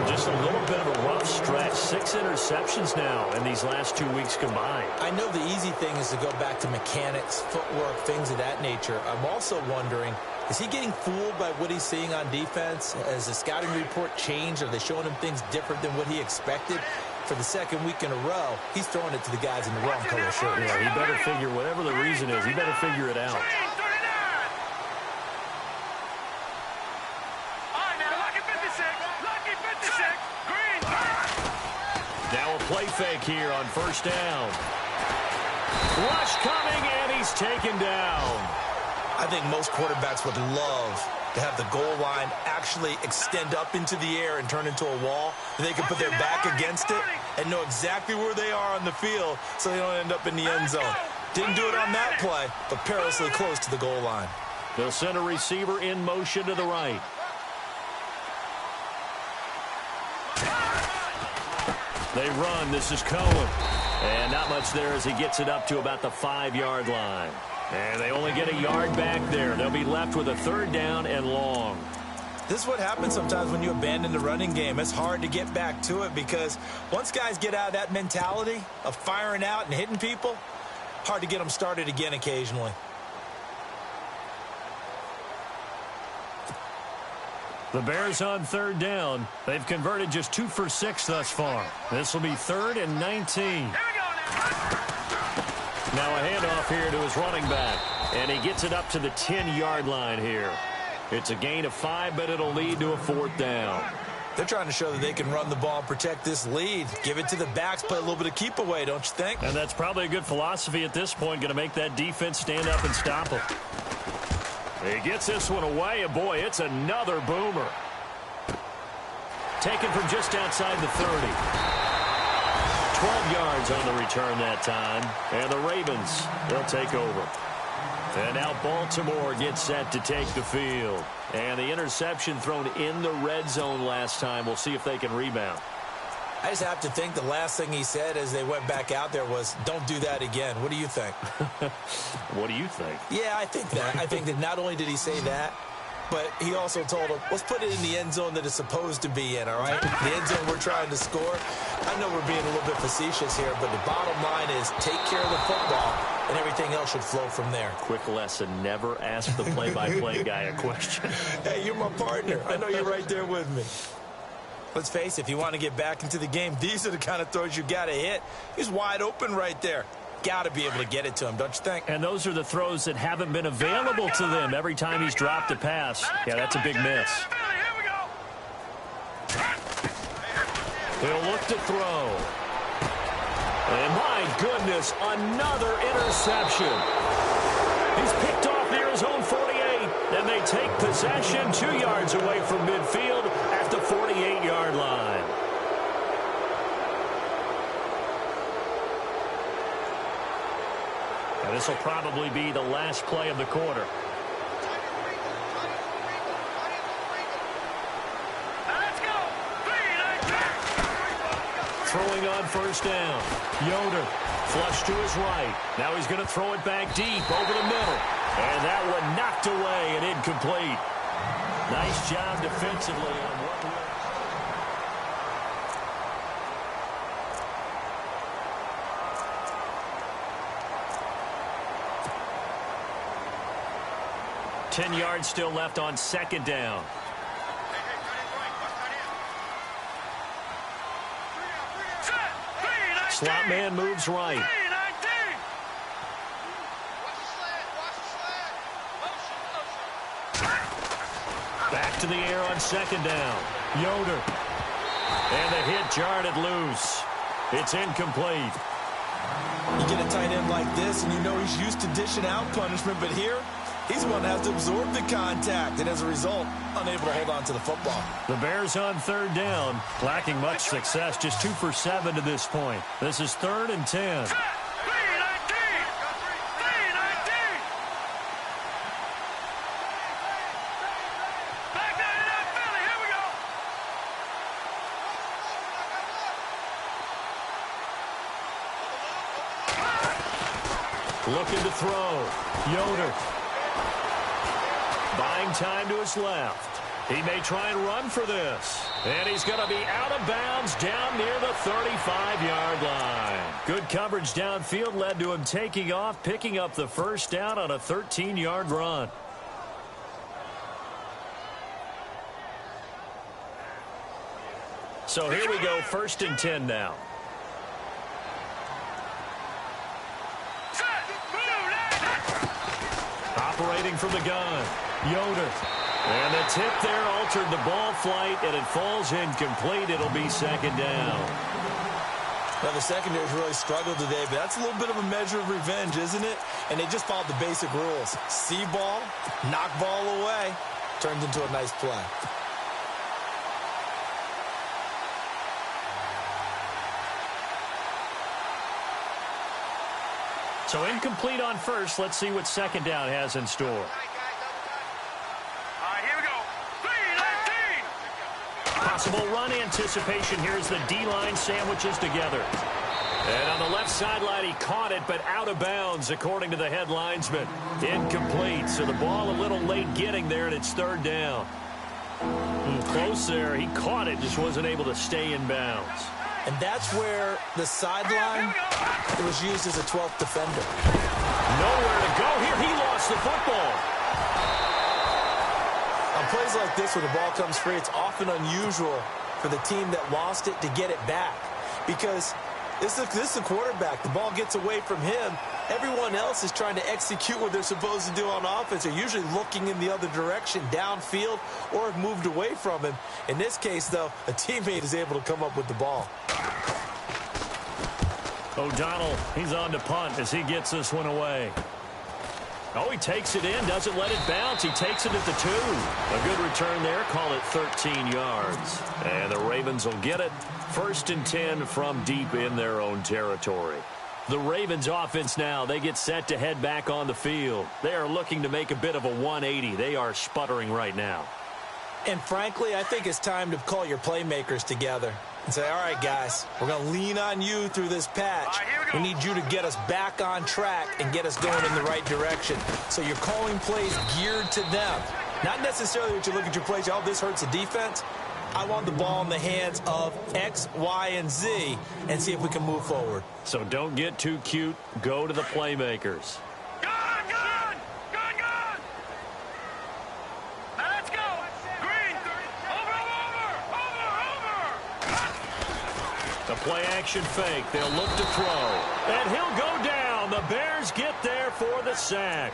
Just a little bit of a rough stretch. 6 interceptions now in these last 2 weeks combined. I know the easy thing is to go back to mechanics, footwork, things of that nature. I'm also wondering, is he getting fooled by what he's seeing on defense? Has the scouting report changed? Are they showing him things different than what he expected? For the 2nd week in a row, he's throwing it to the guys in the wrong color shirt. Yeah, he better figure, whatever the reason is, he better figure it out. Now a play fake here on 1st down. Rush coming, and he's taken down. I think most quarterbacks would love to have the goal line actually extend up into the air and turn into a wall. They can put their back against it and know exactly where they are on the field so they don't end up in the end zone. Didn't do it on that play, but perilously close to the goal line. They'll send a receiver in motion to the right. They run. This is Cohen. And not much there as he gets it up to about the 5-yard line. And they only get a yard back there. They'll be left with a 3rd down and long. This is what happens sometimes when you abandon the running game. It's hard to get back to it because once guys get out of that mentality of firing out and hitting people, hard to get them started again occasionally. The Bears on 3rd down. They've converted just 2 for 6 thus far. This will be 3rd and 19. Now a handoff here to his running back. And he gets it up to the 10-yard line here. It's a gain of 5, but it'll lead to a 4th down. They're trying to show that they can run the ball and protect this lead. Give it to the backs, play a little bit of keep away, don't you think? And that's probably a good philosophy at this point, going to make that defense stand up and stop him. He gets this one away, and boy, it's another boomer. Taken from just outside the 30. 12 yards on the return that time, and the Ravens, they'll take over. And now Baltimore gets set to take the field. And the interception thrown in the red zone last time. We'll see if they can rebound. I just have to think the last thing he said as they went back out there was, don't do that again. What do you think? What do you think? Yeah, I think that. I think that not only did he say that, but he also told him, let's put it in the end zone that it's supposed to be in, all right? The end zone we're trying to score. I know we're being a little bit facetious here, but the bottom line is take care of the football, and everything else should flow from there. Quick lesson, never ask the play-by-play guy a question. Hey, you're my partner. I know you're right there with me. Let's face it, if you want to get back into the game, these are the kind of throws you got to hit. He's wide open right there. Got to be able to get it to him, don't you think? And those are the throws that haven't been available to them every time he's dropped a pass. Yeah, that's a big miss. He'll look to throw. And my goodness, another interception. He's picked off near his own 48. And they take possession 2 yards away from midfield at the 48-yard line. And this will probably be the last play of the quarter. Throwing on 1st down. Yoder, flush to his right. Now he's going to throw it back deep over the middle. And that one knocked away and incomplete. Nice job defensively on what will. 10 yards still left on 2nd down. Slot man moves right. Back to the air on 2nd down. Yoder. And the hit jarred it loose. It's incomplete. You get a tight end like this, and you know he's used to dishing out punishment, but here, he's the one that has to absorb the contact, and as a result, unable to hold on to the football. The Bears on 3rd down, lacking much success, just 2 for 7 to this point. This is 3rd and 10. Looking to throw. Yoder. Buying time to his left. He may try and run for this. And he's going to be out of bounds down near the 35-yard line. Good coverage downfield led to him taking off, picking up the 1st down on a 13-yard run. So here we go, 1st and 10 now. Operating from the gun. Yoder. And the tip there altered the ball flight, and it falls incomplete. It'll be 2nd down. Now, the secondary's really struggled today, but that's a little bit of a measure of revenge, isn't it? And they just followed the basic rules. See ball, knock ball away. turns into a nice play. So incomplete on first. Let's see what second down has in store. All right, here we go. 3-19. Possible run anticipation. Here's the D-line sandwiches together. And on the left sideline, he caught it, but out of bounds, according to the head linesman. Incomplete, so the ball a little late getting there, and it's third down. Close there. He caught it, just wasn't able to stay in bounds. And that's where the sideline, it was used as a 12th defender. Nowhere to go here. He lost the football. On plays like this where the ball comes free, it's often unusual for the team that lost it to get it back. Because this is the quarterback. The ball gets away from him. Everyone else is trying to execute what they're supposed to do on offense. They're usually looking in the other direction, downfield, or have moved away from him. In this case, though, a teammate is able to come up with the ball. O'Donnell, he's on to punt as he gets this one away. Oh, he takes it in, doesn't let it bounce. He takes it at the 2. A good return there. Call it 13 yards. And the Ravens will get it. 1st and 10 from deep in their own territory. The Ravens offense now, they get set to head back on the field. They are looking to make a bit of a 180. They are sputtering right now. And frankly, I think it's time to call your playmakers together and say, all right, guys, we're going to lean on you through this patch. We need you to get us back on track and get us going in the right direction. So you're calling plays geared to them. Not necessarily that you look at your plays, oh, this hurts the defense. I want the ball in the hands of X, Y, and Z and see if we can move forward. So don't get too cute. Go to the playmakers. Gone, gone, gone, gone. Now let's go. Green, over. The play action fake. They'll look to throw. And he'll go down. The Bears get there for the sack.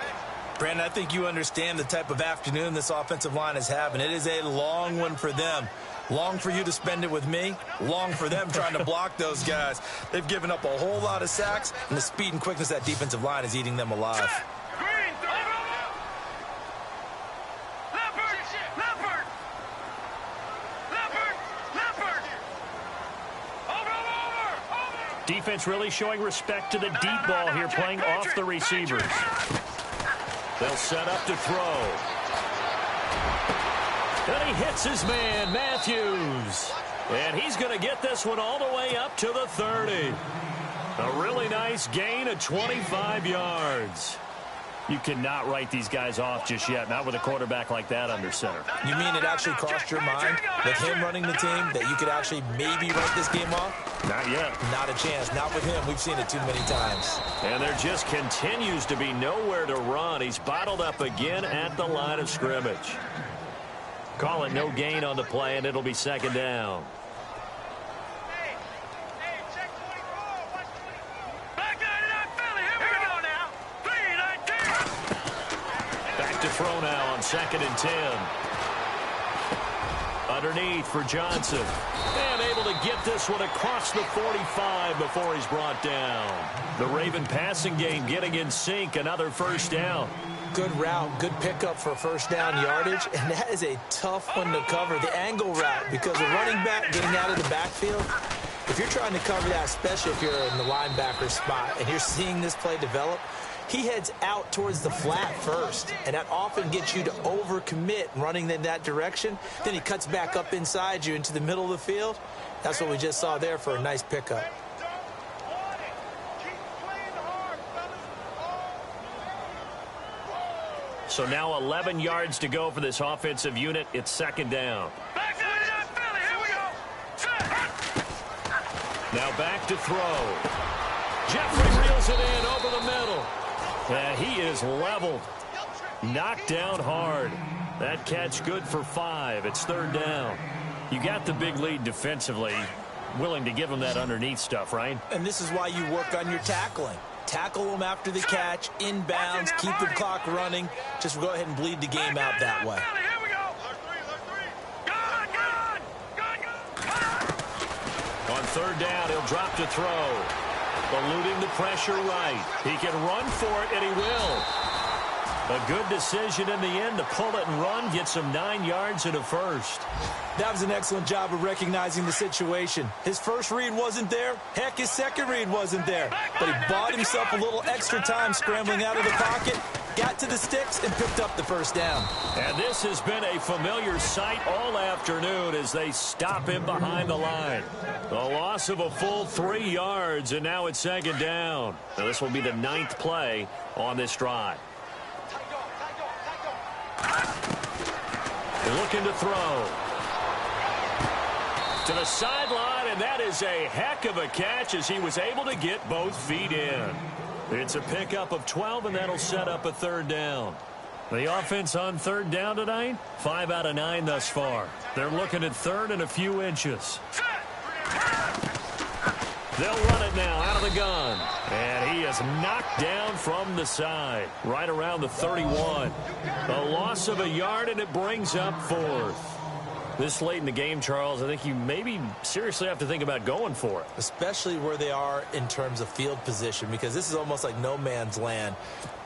Brandon, I think you understand the type of afternoon this offensive line is having. It is a long one for them. Long for you to spend it with me. Long for them trying to block those guys. They've given up a whole lot of sacks, and the speed and quickness of that defensive line is eating them alive. Green, Leopard, Leopard. Leopard, Leopard. Over. Defense really showing respect to the deep ball here, playing off the receivers. They'll set up to throw. And he hits his man, Matthews. And he's going to get this one all the way up to the 30. A really nice gain of 25 yards. You cannot write these guys off just yet, not with a quarterback like that under center. You mean it actually crossed your mind with him running the team that you could actually maybe write this game off? Not yet. Not a chance. Not with him. We've seen it too many times. And there just continues to be nowhere to run. He's bottled up again at the line of scrimmage. Call it no gain on the play, and it'll be second down. Check 24. Watch 24. Back 99 Philly. Here we go now. 3-19. Back to throw now on 2nd and 10. Underneath for Johnson. And able to get this one across the 45 before he's brought down. The Raven passing game getting in sync. Another first down. Good route, good pickup for first down yardage, and that is a tough one to cover, the angle route, because a running back getting out of the backfield, if you're trying to cover that, especially if you're in the linebacker spot and you're seeing this play develop, he heads out towards the flat first, and that often gets you to overcommit running in that direction. Then he cuts back up inside you into the middle of the field. That's what we just saw there for a nice pickup. So now 11 yards to go for this offensive unit. It's second down. Back 99 Philly. Here we go. Set. Now back to throw. Jeffrey reels it in over the middle. And he is leveled. Knocked down hard. That catch good for 5. It's third down. You got the big lead defensively. Willing to give him that underneath stuff, right? And this is why you work on your tackling. Tackle them after the catch, inbounds, keep the clock running. Just go ahead and bleed the game out that way. Here we go. Gone. On third down, he'll drop to throw. Eluding the pressure right. He can run for it, and he will. A good decision in the end to pull it and run, get some 9 yards and a first. That was an excellent job of recognizing the situation. His first read wasn't there. Heck, his second read wasn't there. But he bought himself a little extra time scrambling out of the pocket, got to the sticks, and picked up the first down. And this has been a familiar sight all afternoon as they stop him behind the line. The loss of a full 3 yards, and now it's second down. Now this will be the 9th play on this drive. Looking to throw. To the sideline, and that is a heck of a catch as he was able to get both feet in. It's a pickup of 12, and that'll set up a third down. The offense on third down tonight, 5 out of 9 thus far. They're looking at third and a few inches. They'll run it now out of the gun. And he is knocked down from the side, right around the 31. A loss of a yard, and it brings up 4th. This late in the game, Charles, I think you maybe seriously have to think about going for it. Especially where they are in terms of field position, because this is almost like no man's land.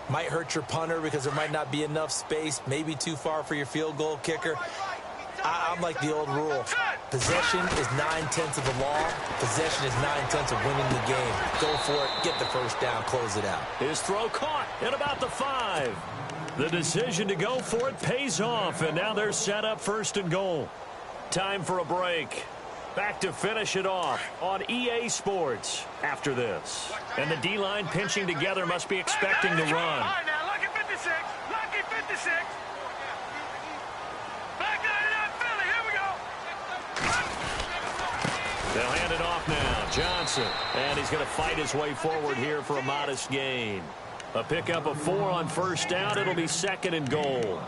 Might hurt your punter because there might not be enough space, maybe too far for your field goal kicker. I'm like the old rule. Possession is 9/10 of the law. Possession is 9/10 of winning the game. Go for it, get the first down, close it out. His throw caught at about the 5. The decision to go for it pays off, and now they're set up 1st and goal. Time for a break. Back to finish it off on EA Sports after this. And the D-line pinching together must be expecting to run. All right, now, lucky 56. Lucky 56. Back 99, Philly. Here we go. They'll hand it off now. Johnson. And he's going to fight his way forward here for a modest gain. A pickup of 4 on first down. It'll be 2nd and goal.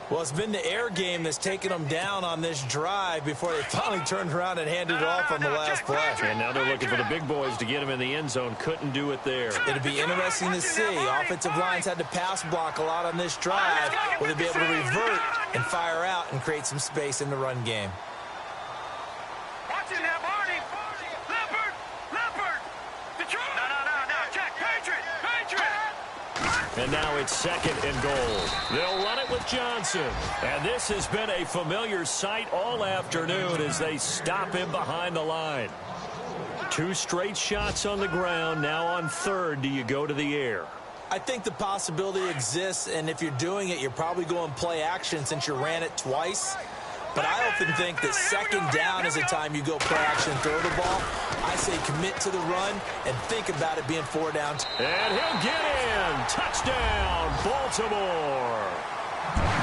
Well, it's been the air game that's taken them down on this drive before they finally turned around and handed it off on the last play. And now they're looking for the big boys to get him in the end zone. Couldn't do it there. It'll be interesting to see. Offensive lines had to pass block a lot on this drive. Will they be able to revert and fire out and create some space in the run game? Watch it now, Barney. Leopard. Leopard. Detroit. No. Check. Patriot. And now it's 2nd and goal. They'll run it with Johnson. And this has been a familiar sight all afternoon as they stop him behind the line. 2 straight shots on the ground. Now on third, do you go to the air? I think the possibility exists, and if you're doing it, you're probably going play action since you ran it twice. But I often think that 2nd down is the time you go play action and throw the ball. I say commit to the run and think about it being 4 down. And he'll get in. Touchdown, Baltimore.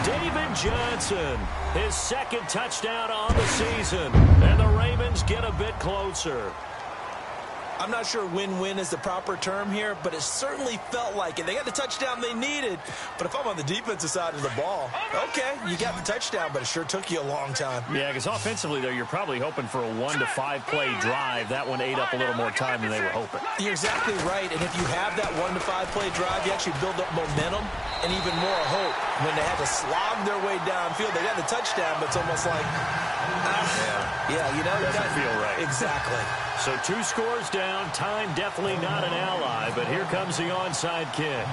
David Johnson, his 2nd touchdown on the season. And the Ravens get a bit closer. I'm not sure win-win is the proper term here, but it certainly felt like it. They got the touchdown they needed, but if I'm on the defensive side of the ball, okay, you got the touchdown, but it sure took you a long time. Yeah, because offensively, though, you're probably hoping for a 1 to 5 play drive. That one ate up a little more time than they were hoping. You're exactly right, and if you have that 1 to 5 play drive, you actually build up momentum and even more hope. When they had to slog their way downfield, they got the touchdown, but it's almost like, you know, doesn't feel right. Exactly. So 2 scores down. Time definitely not an ally, but here comes the onside kick.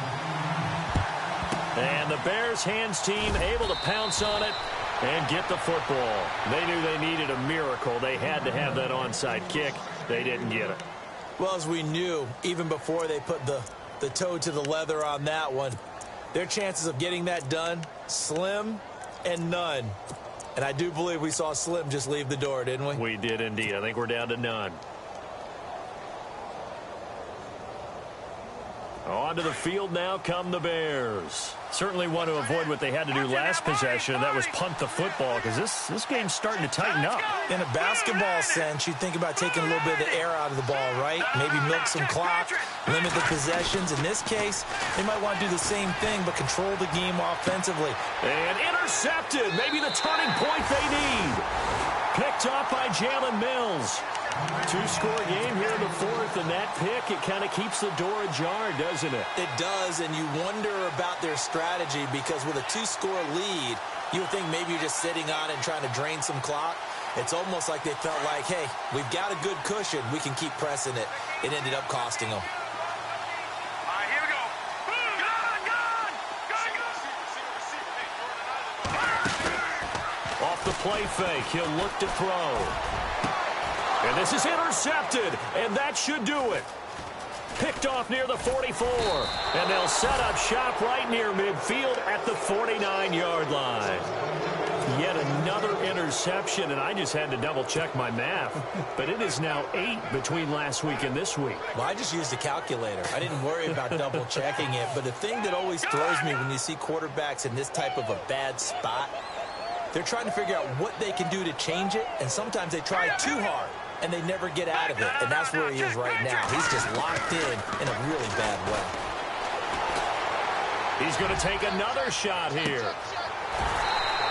And the Bears hands team able to pounce on it and get the football. They knew they needed a miracle. They had to have that onside kick. They didn't get it. Well, as we knew, even before they put the toe to the leather on that one, their chances of getting that done, slim and none. And I do believe we saw Slim just leave the door, didn't we? We did indeed. I think we're down to none. Onto the field now come the Bears. Certainly want to avoid what they had to do last possession, and that was punt the football, because this game's starting to tighten up. In a basketball sense, you think about taking a little bit of the air out of the ball, right? Maybe milk some clock, limit the possessions. In this case, they might want to do the same thing, but control the game offensively. And intercepted. Maybe the turning point they need. Picked off by Jalen Mills. 2-score game here in the 4th, and that pick, it kind of keeps the door ajar, doesn't it? It does, and you wonder about their strategy, because with a 2-score lead, you would think maybe you're just sitting on it and trying to drain some clock. It's almost like they felt like, hey, we've got a good cushion. We can keep pressing it. It ended up costing them. All right, here we go. Gun! play fake. He'll look to throw. And this is intercepted, and that should do it. Picked off near the 44, and they'll set up shop right near midfield at the 49-yard line. Yet another interception, and I just had to double-check my math. But it is now 8 between last week and this week. Well, I just used a calculator. I didn't worry about double-checking it. But the thing that always throws me when you see quarterbacks in this type of a bad spot, they're trying to figure out what they can do to change it, and sometimes they try too hard, and they never get out of it. And that's where he is right now. He's just locked in a really bad way. He's going to take another shot here.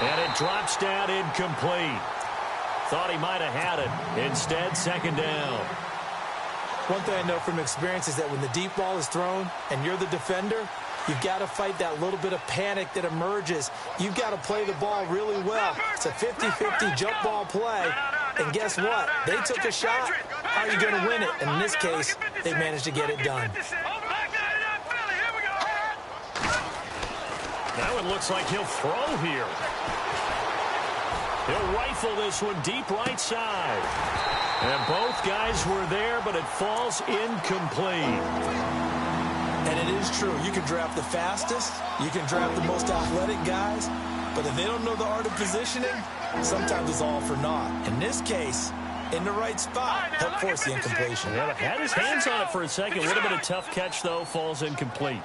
And it drops down incomplete. Thought he might have had it. Instead, second down. One thing I know from experience is that when the deep ball is thrown and you're the defender, you've got to fight that little bit of panic that emerges. You've got to play the ball really well. It's a 50-50 jump ball play. And guess what? They took a shot. How are you going to win it? And in this case, they managed to get it done. Now it looks like he'll throw here. He'll rifle this one deep right side. And both guys were there, but it falls incomplete. And it is true. You can draft the fastest. You can draft the most athletic guys. But if they don't know the art of positioning, sometimes it's all for naught. In this case, in the right spot, help force the incompletion. Yeah, had his hands on it for a second. Would have been a tough catch, though. Falls incomplete.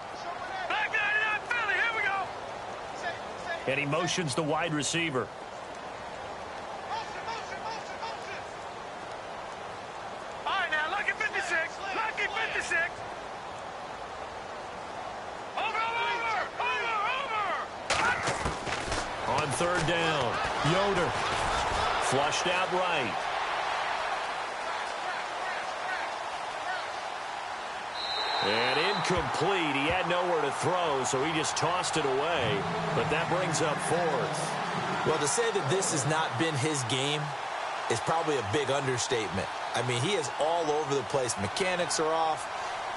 And he motions the wide receiver. All right, now, lucky 56. Lucky 56. Over. On third down, Yoder. Flushed out right. And incomplete. He had nowhere to throw, so he just tossed it away. But that brings up fourth. Well, to say that this has not been his game is probably a big understatement. I mean, he is all over the place. Mechanics are off,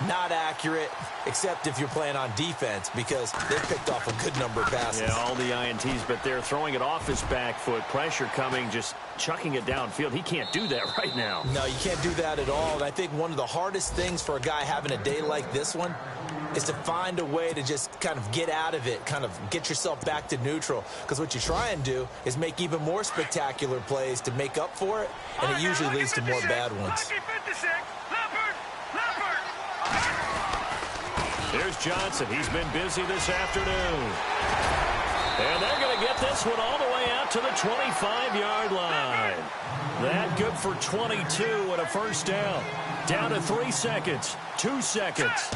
not accurate, except if you're playing on defense, because they picked off a good number of passes. Yeah, all the INTs, but they're throwing it off his back foot. Pressure coming, just chucking it downfield. He can't do that right now. No, you can't do that at all. And I think one of the hardest things for a guy having a day like this one is to find a way to just kind of get out of it, kind of get yourself back to neutral. Because what you try and do is make even more spectacular plays to make up for it, and it usually leads to more bad ones. Here's Johnson. He's been busy this afternoon. And they're going to get this one all the way out to the 25-yard line. That good for 22 and a first down. Down to 3 seconds. 2 seconds.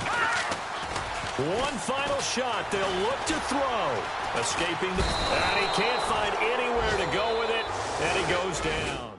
One final shot. They'll look to throw. Escaping the... And he can't find anywhere to go with it. And he goes down.